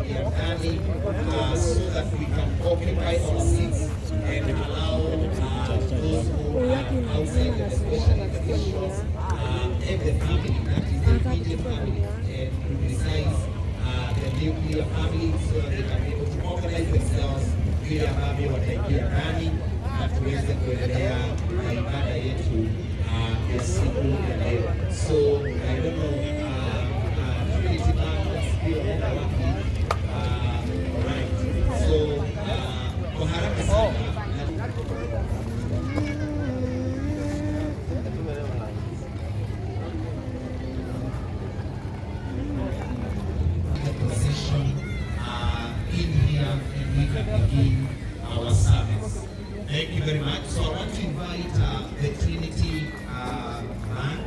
kuingia ndani so that we can occupy our seats and allow those who are outside, especially the bishops and the family, that is the immediate family, and to precise the nuclear family, so that they can be able to organize themselves vile ambavyo wataingia ndani na tuweze kuendelea na ibada yetu ya siku ya leo. So I don't know Trinity Band sio nenda wapi, right? So kwa haraka sana position in here and we can begin our service. Thank you very much. So I want to invite the Trinity band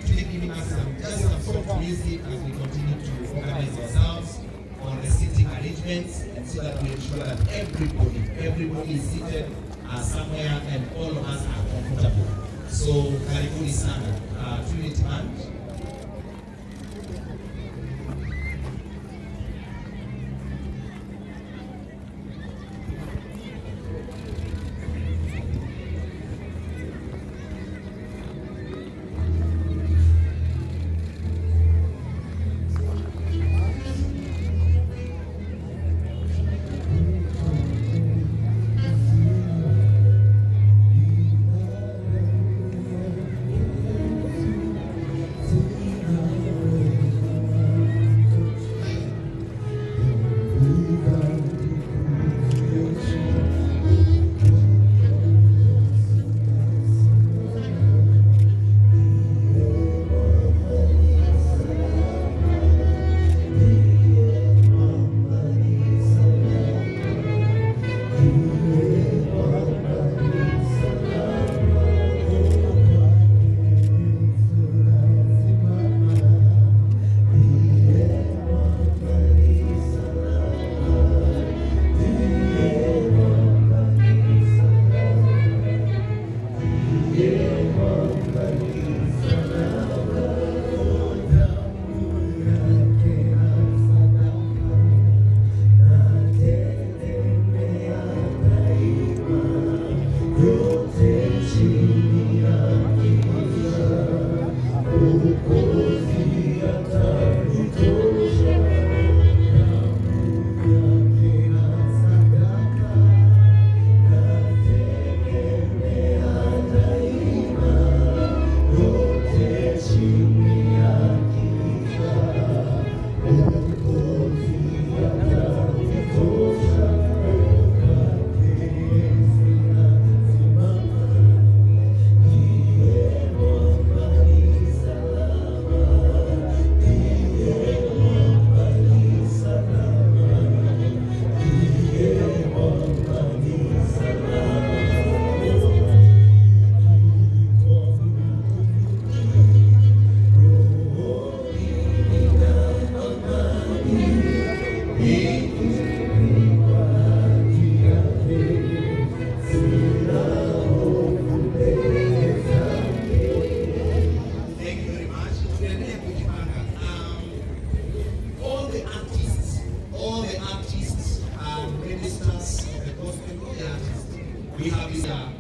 to be giving us just some soft music as we continue to organize ourselves on the seating arrangements, and so that we ensure that everybody is seated somewhere and all of us are comfortable. So karibuni sana Trinity band.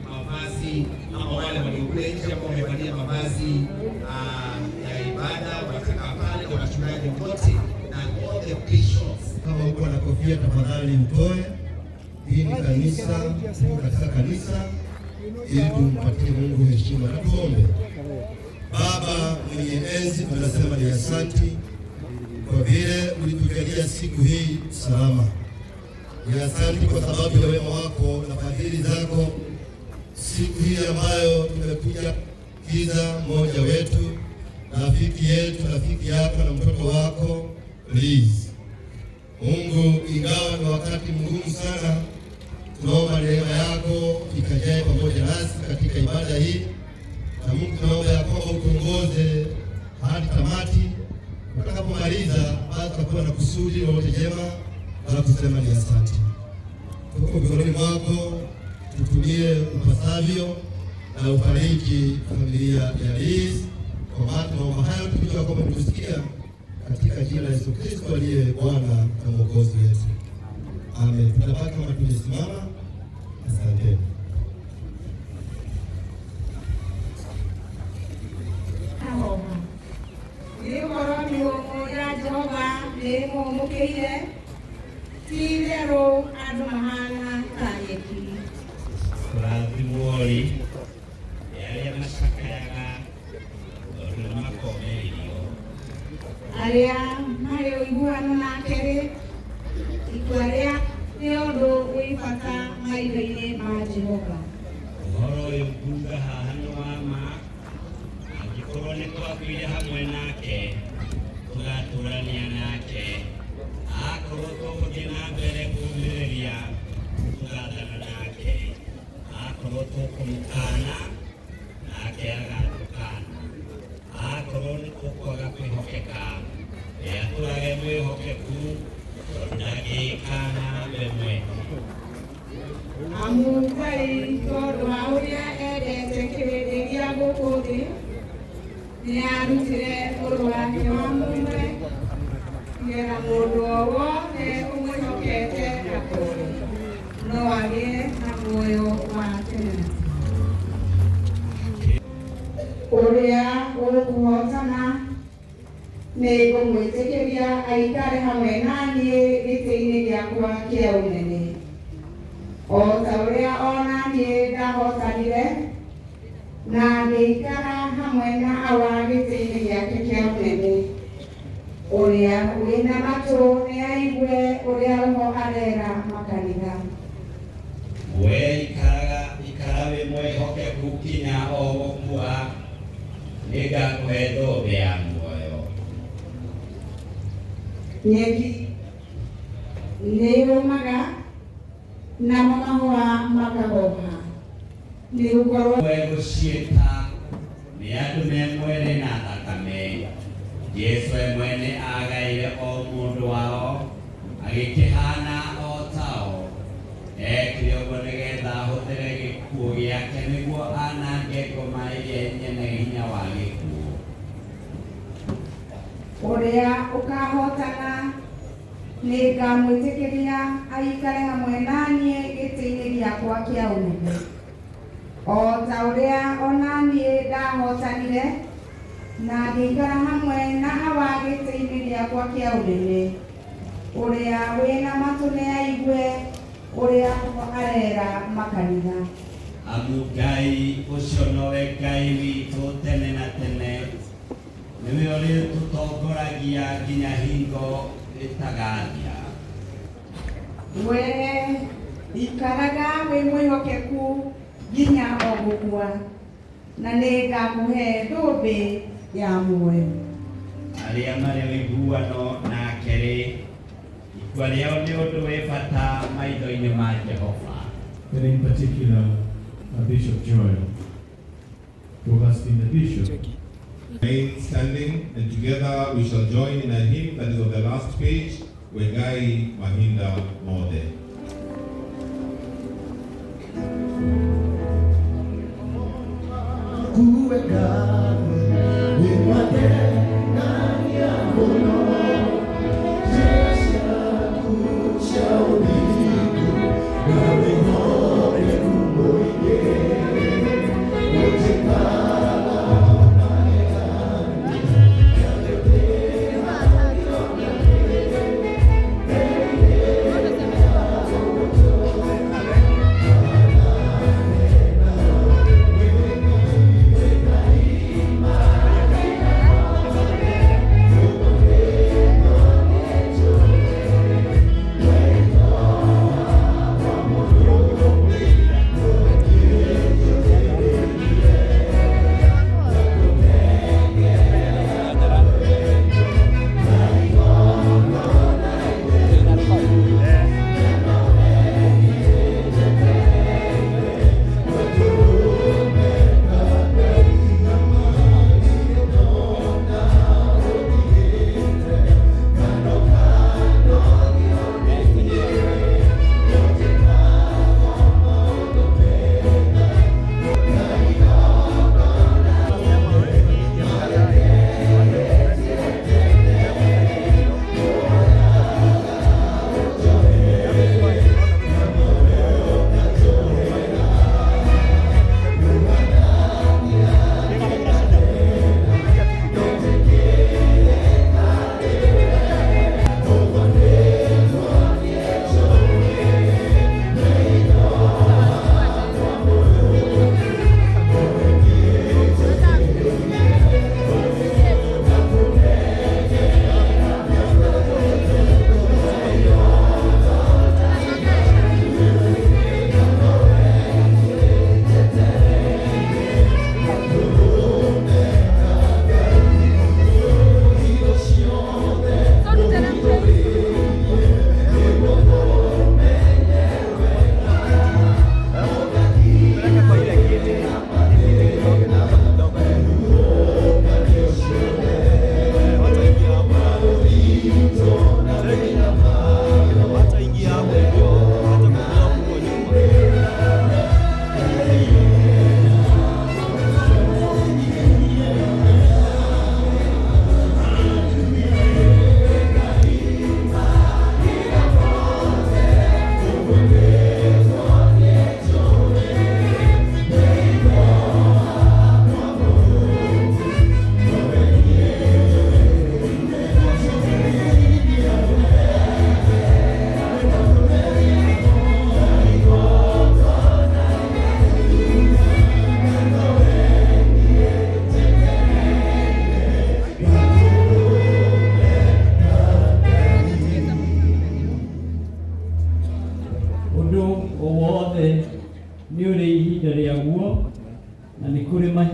mavazi ama wale waliokuja ambao wamevalia mavazi ya ibada watakaa pale, wachungaji wote na all the bishops. Kama uko na kofia tafadhali utoe. Hii ni kanisa, katika kanisa, ili tumpatie Mungu heshima. Tuombe. Baba mwenye enzi, tunasema ni asante kwa vile ulitujalia siku hii salama. Ni asante kwa sababu ya wema wako na fadhili zako. Siku hii ambayo tumekuja kiza mmoja wetu, rafiki yetu, rafiki yako na mtoto wako lizz. Mungu, ingawa ni wakati mgumu sana, tunaomba neema yako ikajae pamoja nasi katika ibada hii. Na Mungu, tunaomba ya kwamba utuongoze hadi tamati. Tutakapomaliza basi tutakuwa na kusudi lote jema la kusema ni asante. Tuko mikononi mwako, tutumie upasavyo na ufariki familia ya lizz. Kwa maana tunaomba hayo tukijua kwamba tusikia katika jina la Yesu Kristo aliye Bwana na Mwokozi wetu. Nemo mucie Tirero Adamahana Tayeki. Mwiri yale masakayaga oruma komerio. Area Mario Iguano Nakere Iguarea Neodo Wifata Maidene Majihoka. Horo yubuga hahanwa ma agikorone kwa kuya hamwe nake tugaturania nake akoroto kugena mbere kumireria tugatana nake akoroto kumukana nake agatukana akorone kokwaga kwihokeka yaturage mwihokeku ndagikana bemwe Amukai todo auria ede sekere dia bokode ni arutire orwa nyamumre ngera modowo ne umwihokete akore no age na moyo wa tena oria okuhotana nego mwitekeria aikare hamwe nanie gĩtĩ-inĩ gĩakwa kĩa ũnene o ta ũrĩa ona niĩ ndahotanire na ngĩikara hamwe na awa gĩtĩ-inĩ gĩake kĩa ũnene ũrĩa wĩna matũ nĩ aigue ũrĩa roho arera makanitha. we ikara wĩ mwĩhokeku kinya o gũkua nĩngakũhe thũmbĩ ya muoyo. Nyeki nĩ yũmaga na mamahũa makahoha nĩ gũkorwo we gũciĩta nĩ andũ me mwĩrĩ na thakame. Jesu we mwene agaire o mũndũ wao agĩkĩhana o tao. Ekire ũguo nĩgetha ahũthĩre gĩkuũ gĩake nĩguo anange ngoma ĩrĩa nyene hinya wa gĩkuũ. ũrĩa ũkahotana nĩ ngamwĩtĩkĩria aikare hamwe naniĩ gĩtĩ-inĩ gĩakwa kĩa ũnene o ta ũrĩa ona niĩ ndahotanire na ngĩikara hamwe na awa gĩtĩ-inĩ gĩakwa kĩa ũnene ũrĩa wĩna matũ nĩ aigue ũrĩa arera makanitha. Amu Ngai ũcio nowe Ngai witũ tene na tene, nĩwe ũrĩtũtongoragia nginya hingo ĩtagathira. We ikaraga wĩ mwĩhokeku nginya o gũkua na nĩ ngakũhe thũmbĩ ya muoyo. Arĩa marĩ ũiguano nake-rĩ, ikua rĩao nĩ ũndũ wĩ bata maitho-inĩ ma Jehova. And in particular, Bishop Joel, who has been the bishop. Remain standing, and together we shall join in a hymn that is on the last page, Wegai Mahinda Mode.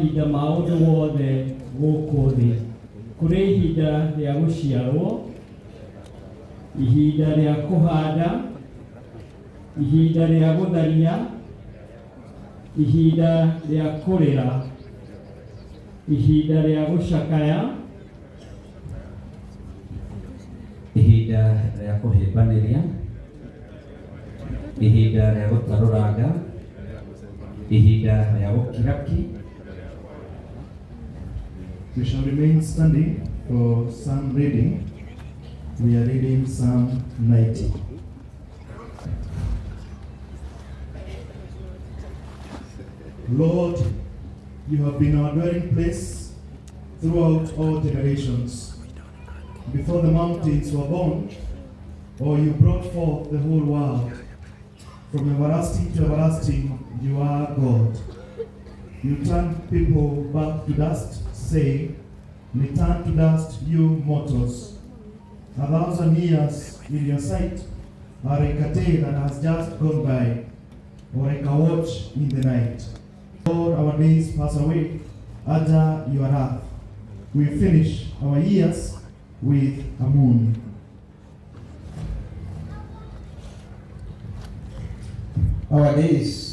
mahinda ma ũndũ wothe gũkũ thĩ. Kũrĩ ihinda rĩa gũciarwo, ihinda rĩa kũhanda, ihinda rĩa gũtharia, ihinda rĩa kũrĩra, ihinda rĩa gũcakaya, ihinda rĩa kũhĩmbanĩria, ihinda rĩa gũtarũranga, ihinda rĩa gũkiraki. We shall remain standing for psalm reading. We are reading Psalm 90. Lord, you have been our dwelling place throughout all generations. Before the mountains were born, or you brought forth the whole world, from everlasting to everlasting, you are God. You turn people back to dust, saying, return to dust, you mortals. 1,000 years in your sight are like a day that has just gone by, or like a watch in the night. All our days pass away under your wrath. We finish our years with a moon. Our days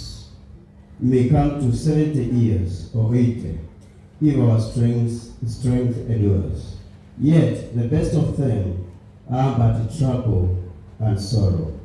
may come to 70 years or 80, if our strength endures. Yet the best of them are but trouble and sorrow.